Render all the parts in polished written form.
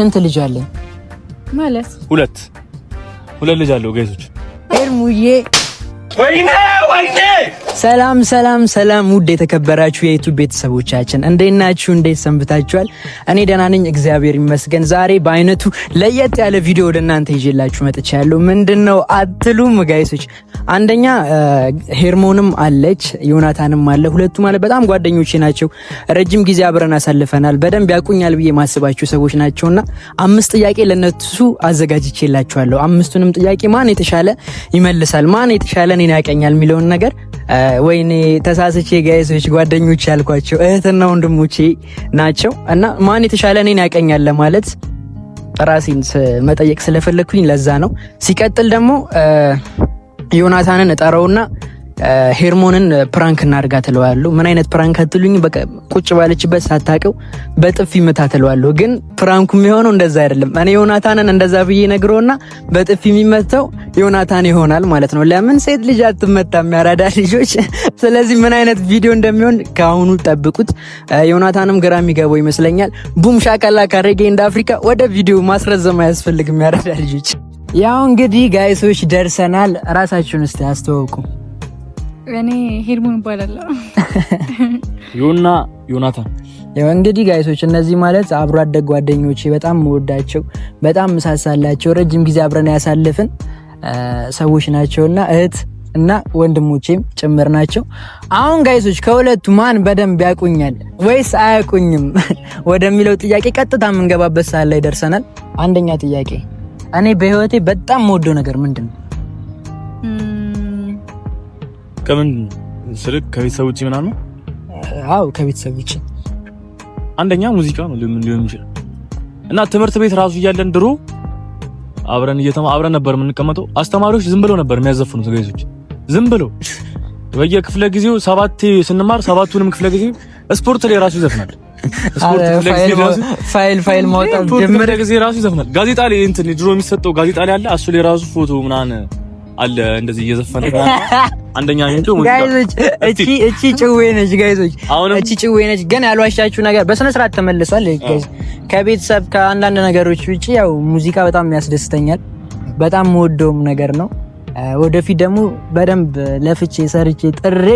ስንት ልጅ አለኝ ማለት? ሁለት ልጅ አለው ጋይሶች። ኤርሙዬ ወይኔ ሰላም ውድ የተከበራችሁ የዩቲዩብ ቤተሰቦቻችን እንዴት ናችሁ? እንዴት ሰንብታችኋል? እኔ ደህና ነኝ እግዚአብሔር ይመስገን። ዛሬ በአይነቱ ለየት ያለ ቪዲዮ ወደ እናንተ ይዤላችሁ መጥቻለሁ። ምንድነው አትሉም ጋይሶች? አንደኛ ሄርሞንም አለች ዮናታንም አለ። ሁለቱ ማለት በጣም ጓደኞቼ ናቸው። ረጅም ጊዜ አብረን አሳልፈናል። በደንብ ያቁኛል ብዬ ማስባችሁ ሰዎች ናቸውና 5 ጥያቄ ለነሱ አዘጋጅቼላችኋለሁ። 5ቱንም ጥያቄ ማን የተሻለ ይመልሳል፣ ማን የተሻለ እኔን ያቀኛል የሚለውን ነገር ወይኔ ተሳስቼ ጋይሶች ጓደኞች ያልኳቸው እህትና ወንድሞቼ ናቸው እና ማን የተሻለ እኔን ያቀኛል ለማለት ራሴን መጠየቅ ስለፈለኩኝ ለዛ ነው። ሲቀጥል ደግሞ ዮናታንን እጠራውና ሄርሞንን ፕራንክ እናርጋ ትለዋለሁ። ምን አይነት ፕራንክ አትሉኝ? በቃ ቁጭ ባለችበት ሳታቀው በጥፊ መታ ትለዋለሁ። ግን ፕራንኩ የሚሆነው እንደዛ አይደለም። እኔ ዮናታንን እንደዛ ብዬ ነግሮና በጥፊ የሚመታው ዮናታን ይሆናል ማለት ነው። ለምን ሴት ልጅ አትመታም? ያራዳ ልጆች። ስለዚህ ምን አይነት ቪዲዮ እንደሚሆን ከአሁኑ ጠብቁት። ዮናታንም ግራ የሚገባው ይመስለኛል። ቡም ሻካላ ካሬጌ እንደ አፍሪካ። ወደ ቪዲዮ ማስረዘም አያስፈልግም ያራዳ ልጆች። ያው እንግዲህ ጋይሶች ደርሰናል። ራሳችሁን እስቲ አስተዋውቁ። እኔ ሄርሞን እባላለሁ። ዮናታን። ያው እንግዲህ ጋይሶች እነዚህ ማለት አብሮ አደግ ጓደኞቼ፣ በጣም መወዳቸው፣ በጣም መሳሳላቸው፣ ረጅም ጊዜ አብረን ያሳልፍን ሰዎች ናቸውና እህት እና ወንድሞቼም ጭምር ናቸው። አሁን ጋይሶች ከሁለቱ ማን በደንብ ያቁኛል ወይስ አያቁኝም ወደሚለው ጥያቄ ቀጥታ የምንገባበት ሰዓት ላይ ደርሰናል። አንደኛ ጥያቄ፣ እኔ በህይወቴ በጣም የምወደው ነገር ምንድን ነው? ከምን ስልክ ከቤተሰብ ውጪ ምናምን? አዎ ከቤተሰብ ውጪ። አንደኛ ሙዚቃ ነው ሊሆን ይችላል። እና ትምህርት ቤት ራሱ እያለን ድሮ አብረን ነበር የምንቀመጠው። አስተማሪዎች ዝም ብለው ነበር የሚያዘፍኑት ጋይሶች፣ ዝም ብለው በየክፍለ ጊዜው 7 ስንማር 7ቱንም ክፍለ ጊዜ ስፖርት ላይ ራሱ ይዘፍናል። ስፖርት ፋይል ማውጣት ጀመረ ጊዜ ራሱ ይዘፍናል። ጋዜጣ ላይ እንትን ድሮ የሚሰጠው ጋዜጣ ላይ አለ፣ እሱ ላይ ራሱ ፎቶ ምናምን አለ እንደዚህ እየዘፈነ አንደኛ ነው ጋይሶች። እቺ ጭዌ ነች ጋይሶች፣ እቺ ጭዌ ነች። ግን ያልዋሻችሁ ነገር በስነ ስርዓት ተመልሷል ጋይስ። ከቤተሰብ ከአንዳንድ ነገሮች ውጪ ያው ሙዚቃ በጣም ያስደስተኛል፣ በጣም የምወደውም ነገር ነው። ወደፊት ደግሞ በደንብ ለፍቼ ሰርቼ ጥሬ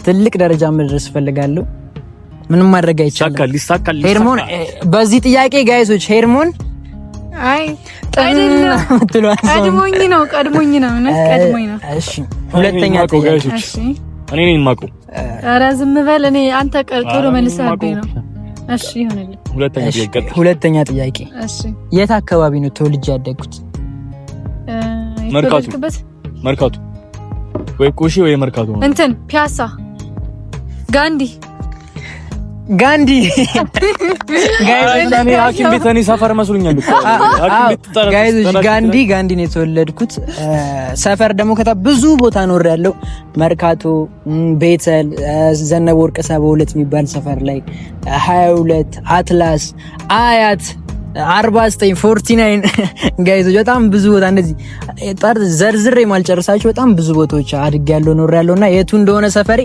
ትልቅ ደረጃ መድረስ እፈልጋለሁ። ምንም ማድረግ አይቻልም። ይሳካል። ሄርሞን በዚህ ጥያቄ ጋይሶች ሄርሞን አይ አይደለም ቀድሞኝ ነው እሺ ሁለተኛ ጥያቄ። እሺ እኔ ነኝ የማውቀው። ኧረ ዝም በል። እኔ አንተ ቶሎ መልሰህብኝ ነው። እሺ ይሁንልኝ። ሁለተኛ ጥያቄ። እሺ የት አካባቢ ነው ተወልጄ ያደግኩት? መርካቶ ወይ ኮሺ ወይ መርካቶ ነው። እንትን ፒያሳ ጋንዲ ሐኪም ቤት እኔ ሰፈር መስሎኛል እኮ ጋይዞች። ጋንዲ ነው የተወለድኩት። ሰፈር ደግሞ ብዙ ቦታ ኖሬያለሁ። መርካቶ፣ ቤተል፣ ዘነበ ወርቅ 72 የሚባል ሰፈር ላይ 22፣ አትላስ፣ አያት 49፣ 49 ጋይዞች በጣም ብዙ ቦታ እንደዚህ ዘርዝሬ ማልጨርሳቸው በጣም ብዙ ቦታዎች አድጌያለሁ ኖሬያለሁና የቱ እንደሆነ ሰፈሬ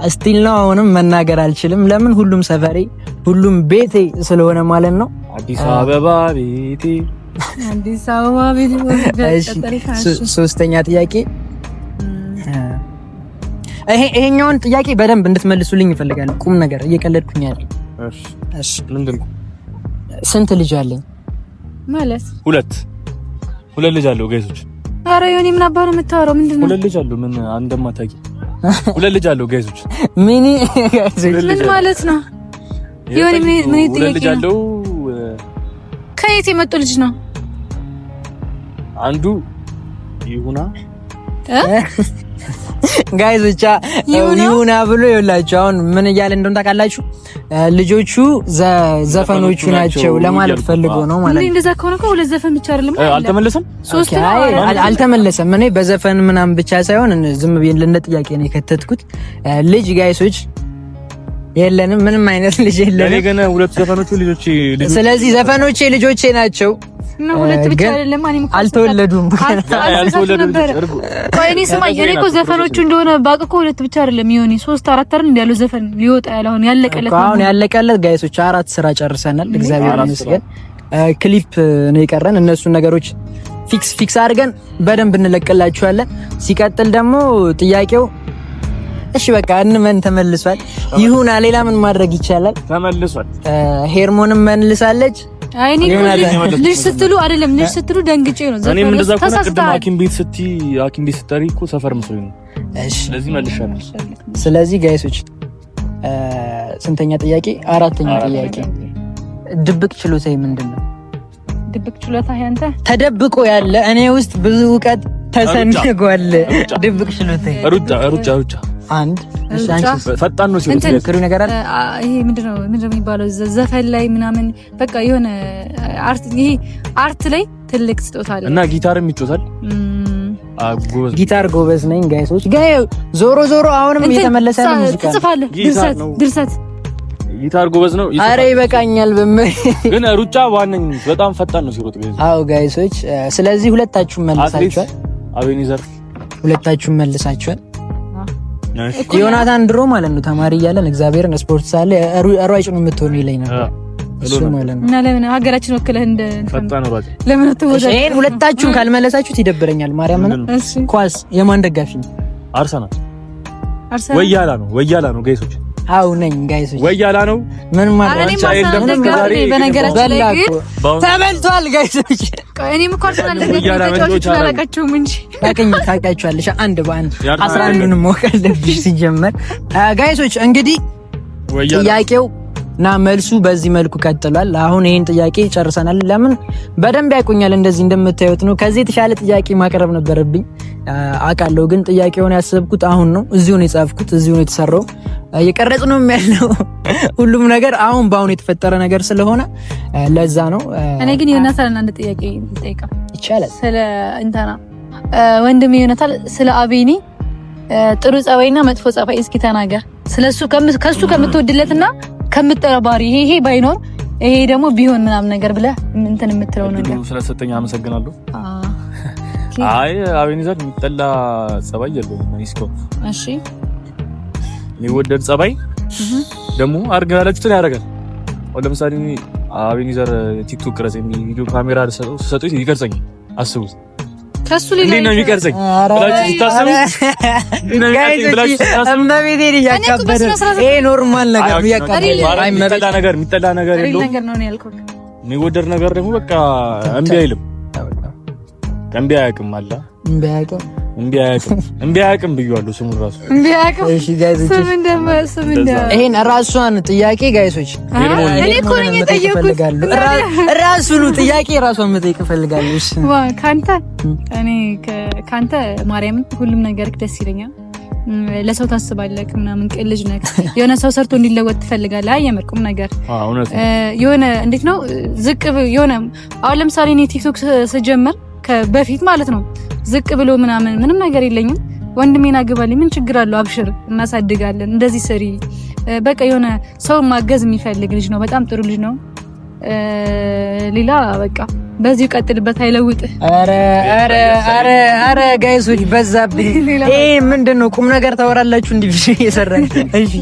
ስቲል ነው አሁንም መናገር አልችልም። ለምን ሁሉም ሰፈሬ ሁሉም ቤቴ ስለሆነ ማለት ነው። አዲስ አበባ ቤቴ። ሶስተኛ ጥያቄ። ይሄኛውን ጥያቄ በደንብ እንድትመልሱልኝ እፈልጋለሁ። ቁም ነገር እየቀለድኩኝ አይደል? እሺ ምንድን ነው? ስንት ልጅ አለኝ ማለት? ሁለት ልጅ አለው ጋይሶች። ኧረ ዮኒ ምን አባህ ነው የምታወራው? ምንድን ነው? ሁለት ልጅ አለው። ምን እንደማታውቂ ሁለት ልጅ አለው ጋይሶች። ሚኒ ጋይሶች ምን ማለት ነው? ዮኒ ምን ሁለት ልጅ አለው። ከየት የመጡ ልጅ ነው? አንዱ ይሁና ጋይሶች ይሁና ብሎ ይኸውላችሁ አሁን ምን እያለ እንደሆነ ታውቃላችሁ? ልጆቹ ዘፈኖቹ ናቸው ለማለት ፈልጎ ነው ማለት ነው። እንደዛ ከሆነ እኮ ሁለት ዘፈን ብቻ አይደለም። አልተመለሰም። አልተመለሰም። እኔ በዘፈን ምናምን ብቻ ሳይሆን ዝም ብዬ ለጥያቄ ነው የከተትኩት። ልጅ ጋይሶች የለንም፣ ምንም አይነት ልጅ የለንም። እኔ ግን ሁለት ዘፈኖቹ ልጆቼ። ስለዚህ ዘፈኖቼ ልጆቼ ናቸው። ነው ሁለት ብቻ አይደለም። አልተወለዱም። እኔ ስማኝ፣ እኔ እኮ ዘፈኖቹ እንደሆነ ባቅ እኮ ሁለት ብቻ አይደለም ይሆን 3 4 አይደል እንዲያለው ዘፈን ሊወጣ ያለው ያለቀለት። አሁን ያለቀለት ጋይሶች 4 ስራ ጨርሰናል። እግዚአብሔር ይመስገን። ክሊፕ ነው የቀረን። እነሱን ነገሮች ፊክስ አድርገን በደንብ እንለቅላችኋለን። ሲቀጥል ደግሞ ጥያቄው እሺ በቃ እንመን ተመልሷል። ይሁን ሌላ ምን ማድረግ ይቻላል? ተመልሷል። ሄርሞንም መልሳለች። አይኔ ልጅ ስትሉ አይደለም ልጅ ስትሉ ደንግጬ ነው። እኔም እንደዛ ከሆነ ቅድም ሐኪም ቤት ስትጠሪ እኮ ሰፈር መስሎኝ ነው። እሺ ስለዚህ መልሻለሁ። ስለዚህ ጋይሶች ስንተኛ ጥያቄ? አራተኛ ጥያቄ። ድብቅ ችሎታዬ ምንድነው? ድብቅ ችሎታ ያንተ ተደብቆ ያለ እኔ ውስጥ ብዙ እውቀት ተሰንጓል። ድብቅ ችሎታዬ ሩጫ አንድ ፈጣን ነው ሲሆን ትክክሉ ነገር አለ። ይሄ ምንድነው የሚባለው ዘፈን ላይ ምናምን በቃ የሆነ አርት ላይ ትልቅ ስጦታ አለ እና ጊታርም ይጫወታል። ጊታር ጎበዝ ነኝ ጋይሶች። ዞሮ አሁንም እየተመለሰ ነው ሙዚቃ ትጽፋለህ። ድርሰት ጊታር ጎበዝ ነው። አረ ይበቃኛል። ግን ሩጫ ዋነኛው በጣም ፈጣን ነው ሲሮጥ ጋይስ። አዎ ጋይሶች፣ ስለዚህ ሁለታችሁም መልሳችኋል። አቤኒዘር ሁለታችሁም መልሳችኋል። ዮናታን ድሮ ማለት ነው ተማሪ እያለን እግዚአብሔርን ስፖርት ሳለ ሯጭ ነው የምትሆነው ይለኝ ነበር። እሱ ማለት ነው። እና ለምን ሀገራችን ወክለህ እንደ ፈጣን ሯጭ ለምን ተወዳጅ? ይሄን ሁለታችሁም ካልመለሳችሁት ይደብረኛል። ማርያም ነው። ኳስ የማን ደጋፊ ነው? አርሰናል ወያላ ነው ጋይሶች። አው ነኝ ጋይሶች። ወያላ ነው ምን ማለት ነው? በነገራችን ላይ ግን ተበልቷል ጋይሶች። እኔም እኮ አርሰናል ደጋፊዎች አላቃቸውም እንጂ ታውቂያቸዋለሽ። አንድ በአንድ 11ንም ወከልብሽ ሲጀመር ጋይሶች። እንግዲህ ጥያቄው እና መልሱ በዚህ መልኩ ቀጥሏል። አሁን ይሄን ጥያቄ ጨርሰናል። ለምን በደንብ ያውቁኛል እንደዚህ እንደምታዩት ነው። ከዚህ የተሻለ ጥያቄ ማቅረብ ነበረብኝ አውቃለሁ። ግን ጥያቄውን ያሰብኩት አሁን ነው። እዚሁ ነው የጻፍኩት፣ እዚሁ ነው የተሰራው፣ እየቀረጽ ነው ያለው ሁሉም ነገር አሁን በአሁን የተፈጠረ ነገር ስለሆነ ለዛ ነው። እኔ ግን ዮናታን አንድ ጥያቄ ልጠይቀው ይቻላል? ስለ እንትና ወንድሜ ዮናታን ስለ አቤኒ ጥሩ ጸባይና መጥፎ ጸባይ እስኪ ተናገር። ስለሱ ከሱ ከምትወድለትና ከምትጠባሪ ይሄ ባይኖር ይሄ ደግሞ ቢሆን ምናምን ነገር ብለህ እንትን የምትለው ነገር ስለሰጠኝ አመሰግናለሁ። አይ አቤኒዘር የሚጠላ ጸባይ የለውም። እሺ የሚወደድ ጸባይ ደግሞ አርጋላችሁትን ያደርጋል። ለምሳሌ አቤኒዘር ቲክቶክ ቅረጽ የሚል ቪዲዮ ካሜራ ሰጠው ይቀርጸኝ። አስቡት ከሱ ሌላ እንዴት ነው የሚቀርጸኝ? ይሄ ኖርማል ነገር የሚጠላ ነገር የለውም። የሚወደድ ነገር ደግሞ በቃ እምቢ አይልም። እምቢ አያውቅም አለ እምቢ አያውቅም ብያለሁ። ስሙ ራሱ እምቢ አያውቅም። እሺ ጋይሶች ይሄን ራሷን ጥያቄ ጋይሶች እኔ እኮ ነኝ የጠየኩት። ራሱን ጥያቄ ራሷን መጠየቅ እፈልጋለሁ። እሺ ካንተ እኔ ካንተ ማርያምን ሁሉም ነገር ደስ ይለኛል። ለሰው ታስባለህ ምናምን፣ ቅን ልጅ ነህ። የሆነ ሰው ሰርቶ እንዲለወጥ ትፈልጋለህ። አየመርቁም ነገር የሆነ እንዴት ነው ዝቅ የሆነ አሁን ለምሳሌ እኔ ቲክቶክ ስጀምር በፊት ማለት ነው ዝቅ ብሎ ምንም ነገር የለኝም። ወንድሜን አግባልኝ ምን ችግር አለው? አብሽር እናሳድጋለን። እንደዚህ ስሪ በቃ የሆነ ሰው ማገዝ የሚፈልግ ልጅ ነው። በጣም ጥሩ ልጅ ነው። ሌላ በቃ በዚህ ቀጥልበት፣ አይለውጥ። አረ ጋይሶች በዛብኝ። ይሄ ምንድነው? ቁም ነገር ታወራላችሁ እንዲህ ቪዲዮ እየሰራን። እሺ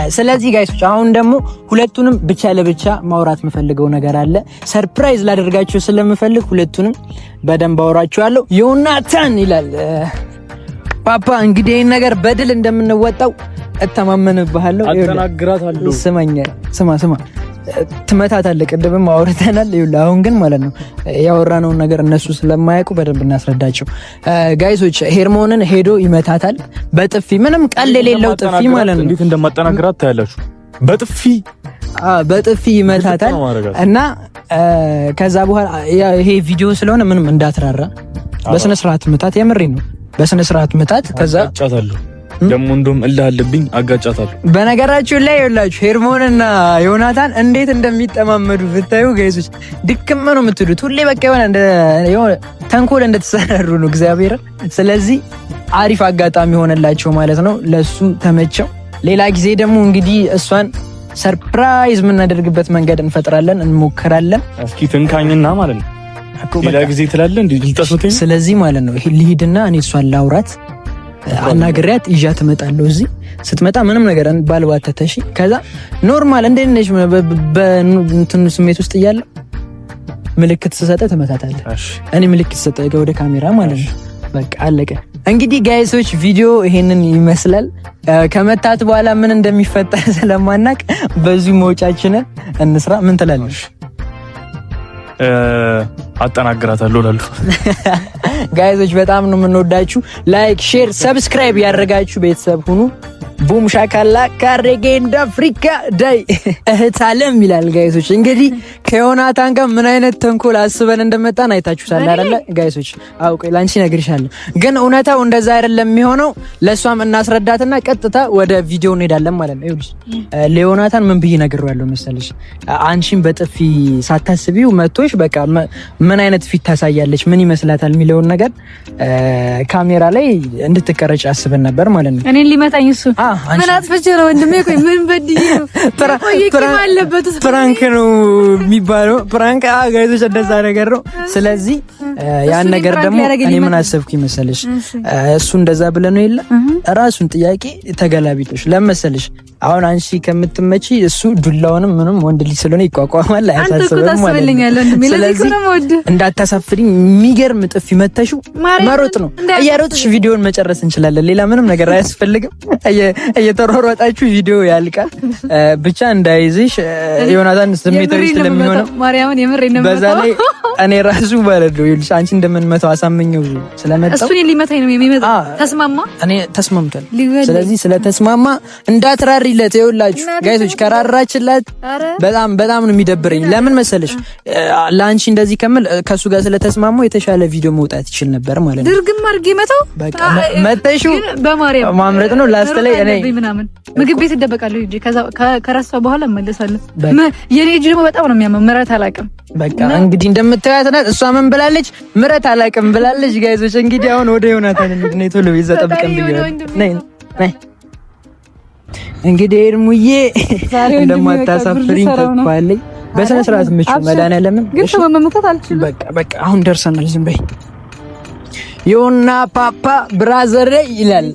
ስለዚህ ጋይሶች አሁን ደግሞ ሁለቱንም ብቻ ለብቻ ማውራት የምፈልገው ነገር አለ። ሰርፕራይዝ ላደርጋችሁ ስለምፈልግ ሁለቱንም በደንብ አወራችኋለሁ። ዮናታን ይላል ፓፓ፣ እንግዲህ ይሄን ነገር በድል እንደምንወጣው እተማመንብሃለሁ። አጠናግራታለሁ። ስማ ትመታታለህ። ቅድምም አውርተናል። ይኸውልህ አሁን ግን ማለት ነው ያወራነውን ነገር እነሱ ስለማያውቁ በደንብ እናስረዳቸው። ጋይሶች ሄርሞንን ሄዶ ይመታታል በጥፊ፣ ምንም ቀል የሌለው ጥፊ ማለት ነው። እንዴት እንደማጠናግራት ታያላችሁ። በጥፊ ይመታታል እና ከዛ በኋላ ይሄ ቪዲዮ ስለሆነ ምንም እንዳትራራ፣ በስነ ስርዓት ምታት። የምሬን ነው፣ በስነ ስርዓት ምታት። ከዛ አጫታለሁ ደግሞ እንደውም እልህ አለብኝ፣ አጋጫታለሁ። በነገራችሁ ላይ ይኸውላችሁ ሄርሞንና ዮናታን እንዴት እንደሚጠማመዱ ብታዩ ጋይሶች ድክም ነው የምትሉት። ሁሌ በቃ የሆነ ተንኮል እንደተሰራሩ ነው እግዚአብሔር። ስለዚህ አሪፍ አጋጣሚ ሆነላቸው ማለት ነው። ለሱ ተመቸው። ሌላ ጊዜ ደግሞ እንግዲህ እሷን ሰርፕራይዝ የምናደርግበት መንገድ እንፈጥራለን፣ እንሞክራለን። እስኪ ትንካኝና ማለት ነው ሌላ ጊዜ ትላለህ እንዴ ልታስወተኝ። ስለዚህ ማለት ነው ልሂድና እኔ እሷን ላውራት አናግሪያት ይዣት እመጣለሁ። እዚህ ስትመጣ ምንም ነገር ባልባተተሽ ከዛ ኖርማል እንዴት ነሽ በእንትኑ ስሜት ውስጥ እያለሁ ምልክት ስሰጠ ትመታታለህ። እኔ ምልክት ስሰጠ ወደ ካሜራ ማለት ነው። በቃ አለቀ። እንግዲህ ጋይሶች ቪዲዮ ይሄንን ይመስላል። ከመታት በኋላ ምን እንደሚፈጠር ስለማናቅ በዚህ መውጫችንን እንስራ። ምን ትላለሽ? አጠናግራታለሁ እላለሁ። ጋይዞች በጣም ነው የምንወዳችሁ። ላይክ፣ ሼር፣ ሰብስክራይብ ያደረጋችሁ ቤተሰብ ሁኑ። ቡም ሻካላ ካሬጌ እንደ አፍሪካ ዳይ እህት አለም ይላል። ጋይሶች እንግዲህ ከዮናታን ጋር ምን አይነት ተንኮል አስበን እንደመጣን አይታችሁታል አይደለ ጋይሶች? አውቄ ላንቺ ነግርሻለሁ፣ ግን እውነታው እንደዛ አይደለም የሚሆነው። ለሷም እናስረዳትና ቀጥታ ወደ ቪዲዮ እንሄዳለን ማለት ነው። ይኸውልሽ ለዮናታን ምን ብዬ ነግሬዋለሁ መሰለሽ? አንቺን በጥፊ ሳታስቢው መቶሽ በቃ ምን አይነት ፊት ታሳያለች፣ ምን ይመስላታል የሚለውን ነገር ካሜራ ላይ እንድትቀረጭ አስበን ነበር ማለት ነው። እኔን ሊመታኝ እሱ ምን አጥፍቼ ነው ወንድሜ? ቆይ ምን በድዬ ነው? ፕራንክ ነው የሚባለው። ፕራንክ ጋይዞች እንደዛ ነገር ነው። ስለዚህ ያን ነገር ደግሞ እኔ ምን አሰብኩኝ መሰለሽ? እሱ እንደዛ ብለ ነው የለ ራሱን ጥያቄ ተገላቢጦሽ ለመሰለሽ። አሁን አንቺ ከምትመጪ እሱ ዱላውንም ምንም ወንድ ልጅ ስለሆነ ይቋቋማል፣ አያሳስብም ማለት ነው። ስለዚህ እንዳታሳፍሪኝ፣ የሚገርም ጥፊ መተሽው መሮጥ ነው። እያሮጥሽ ቪዲዮን መጨረስ እንችላለን። ሌላ ምንም ነገር አያስፈልግም። እየተሯሯጣችሁ ቪዲዮ ያልቃል። ብቻ እንዳይዝሽ ዮናታን ስሜታዊ ስለሚሆነው ማርያምን የምሬን ነው። በዛ ላይ እኔ ራሱ ማለት ነው ይልሽ አንቺ እንደምንመታው አሳመኘው ስለመጣው እሱ ሊመታኝ ነው የሚመጣው። ተስማማ? እኔ ተስማምተን። ስለዚህ ስለተስማማ እንዳትራሪለት። ይኸውላችሁ ጋይሶች ከራራችላት በጣም ነው የሚደብረኝ። ለምን መሰለሽ? ለአንቺ እንደዚህ ከምል ከሱ ጋር ስለተስማማው የተሻለ ቪዲዮ መውጣት ይችል ነበር ማለት ነው። ድርግም አድርጌ መታው በቃ መተሽው በማርያም ማምረጥ ነው። ላስት ላይ እኔ ምናምን ምግብ ቤት እደበቃለሁ እንጂ ከራሷ በኋላ እመለሳለሁ። የኔ እጅ ደግሞ በጣም ነው የሚያመው። ምረት አላውቅም። በቃ እንግዲህ እንደምታዩት ናት። እሷ ምን ብላለች? ምረት አላውቅም ብላለች። ጋይዞች እንግዲህ አሁን ወደ ዮናታን እንግዲህ ቶሎ ይዘ ጠብቀን ብየው ነይ እንግዲህ ኤርሙዬ እንደማታሳፍሪኝ ተባለኝ። በስነ ስርዓት ምቹ መድኃኒዓለም ግን መመከት አልችልም። በቃ አሁን ደርሰናል። ዝም በይ ዮና ፓፓ ብራዘር ይላል።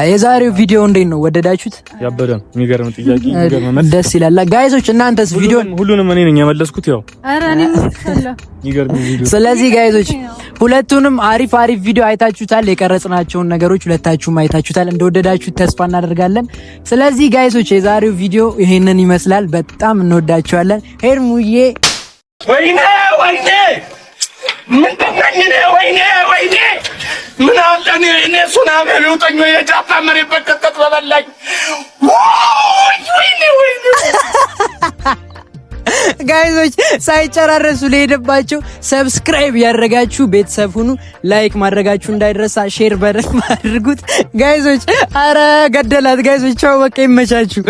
የዛሬው ቪዲዮ እንዴት ነው? ወደዳችሁት? ያበደ ነው። የሚገርም ጥያቄ፣ የሚገርም መልስ፣ ደስ ይላል። ጋይዞች እናንተስ ቪዲዮ ሁሉንም እኔ ነኝ የመለስኩት። ያው ኧረ እኔ መስከለ የሚገርም ቪዲዮ። ስለዚህ ጋይዞች ሁለቱንም አሪፍ ቪዲዮ አይታችሁታል። የቀረጽናቸውን ነገሮች ሁለታችሁም አይታችሁታል። እንደወደዳችሁት ተስፋ እናደርጋለን። ስለዚህ ጋይዞች የዛሬው ቪዲዮ ይሄንን ይመስላል። በጣም እንወዳችኋለን። ሄርሙዬ ወይኔ ወይኔ ምን አለኝ እኔ ሱናሚ ልውጠኝ የጫፋ መሬት በቀጥቀጥ በበላኝ። ወይኔ ጋይዞች ሳይጨራረሱ ለሄደባቸው ሰብስክራይብ ያደረጋችሁ ቤተሰብ ሁኑ። ላይክ ማድረጋችሁ እንዳይረሳ፣ ሼር በደንብ አድርጉት ጋይዞች። አረ ገደላት ጋይዞች። ቻው በቃ ይመቻችሁ።